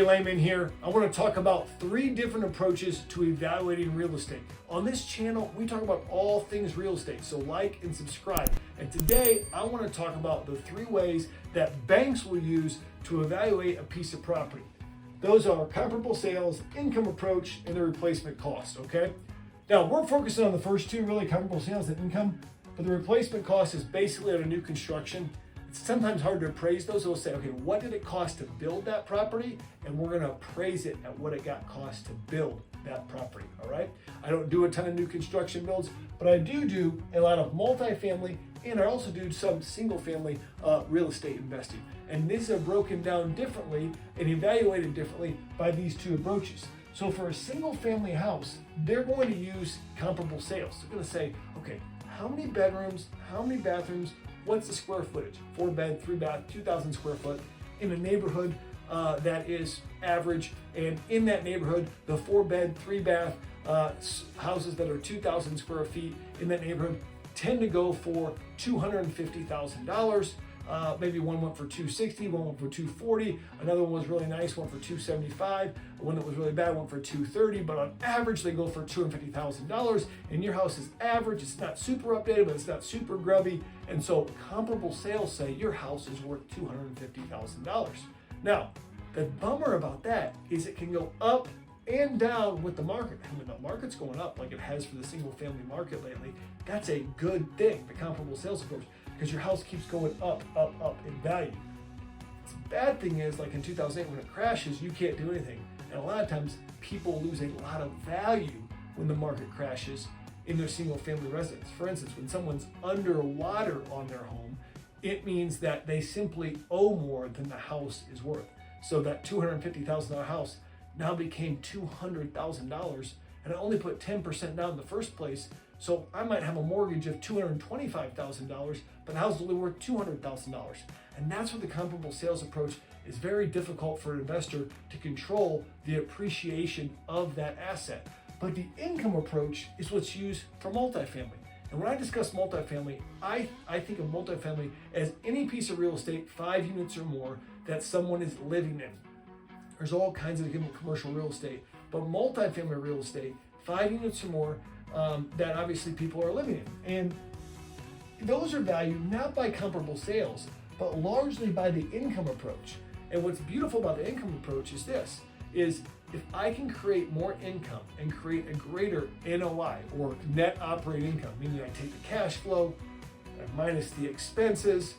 Hey, Leman here. I want to talk about 3 different approaches to evaluating real estate. On this channel, we talk about all things real estate, so like and subscribe. And today, I want to talk about the 3 ways that banks will use to evaluate a piece of property. Those are comparable sales, income approach, and the replacement cost, okay? Now, we're focusing on the first 2, really comparable sales and income, but the replacement cost is basically on a new construction. It's sometimes hard to appraise those. We'll say, okay, what did it cost to build that property? And we're gonna appraise it at what it got cost to build that property, all right? I don't do a ton of new construction builds, but I do a lot of multifamily, and I also do some single family real estate investing. And these are broken down differently and evaluated differently by these 2 approaches. So for a single family house, they're going to use comparable sales. They're gonna say, okay, how many bedrooms, how many bathrooms, what's the square footage? 4 bed, 3 bath, 2,000 square foot in a neighborhood that is average. And in that neighborhood, the 4 bed, 3 bath houses that are 2,000 square feet in that neighborhood tend to go for $250,000. Maybe one went for $260, one went for $240, another one was really nice, one for $275, one that was really bad went for $230, but on average they go for $250,000. And your house is average, it's not super updated, but it's not super grubby, and so comparable sales say your house is worth $250,000. Now, the bummer about that is it can go up and down with the market. And when the market's going up like it has for the single family market lately, that's a good thing, the comparable sales approach, because your house keeps going up in value. The bad thing is, like in 2008, when it crashes, you can't do anything. And a lot of times people lose a lot of value when the market crashes in their single family residence. For instance, when someone's underwater on their home, it means that they simply owe more than the house is worth. So that $250,000 house now became $200,000, and I only put 10% down in the first place. So I might have a mortgage of $225,000, but the house is only worth $200,000. And that's where the comparable sales approach is very difficult for an investor to control the appreciation of that asset. But the income approach is what's used for multifamily. And when I discuss multifamily, I think of multifamily as any piece of real estate, 5 units or more, that someone is living in. There's all kinds of commercial real estate, but multifamily real estate, 5 units or more, that obviously people are living in. And those are valued not by comparable sales, but largely by the income approach. And what's beautiful about the income approach is this, is if I can create more income and create a greater NOI, or net operating income, meaning I take the cash flow, minus the expenses,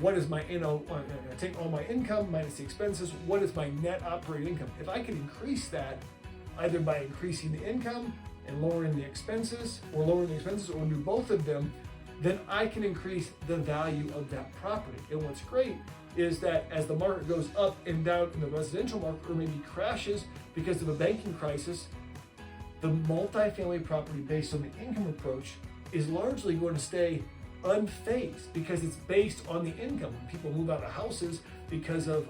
what is my I take all my income minus the expenses, what is my net operating income? If I can increase that, either by increasing the income and lowering the expenses, or do both of them, then I can increase the value of that property. And what's great is that as the market goes up and down in the residential market, or maybe crashes because of a banking crisis, the multifamily property based on the income approach is largely going to stay unfazed because it's based on the income. When people move out of houses because of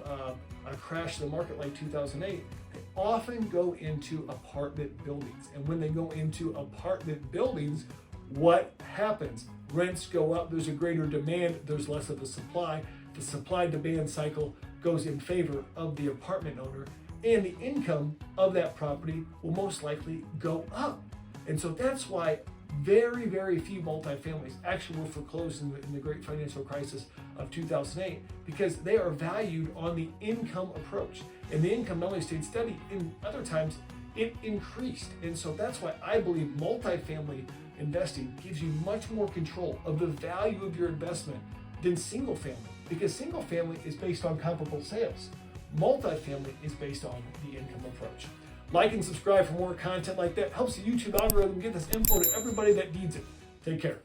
a crash in the market like 2008, they often go into apartment buildings. And when they go into apartment buildings, what happens? Rents go up, there's a greater demand, there's less of a supply. The supply-demand cycle goes in favor of the apartment owner, and the income of that property will most likely go up. And so that's why very, very few multifamilies actually were foreclosed in the great financial crisis of 2008, because they are valued on the income approach. And the income not only stayed steady, in other times it increased. And so that's why I believe multifamily investing gives you much more control of the value of your investment than single family, because single family is based on comparable sales. Multifamily is based on the income approach. Like and subscribe for more content like that. Helps the YouTube algorithm get this info to everybody that needs it. Take care.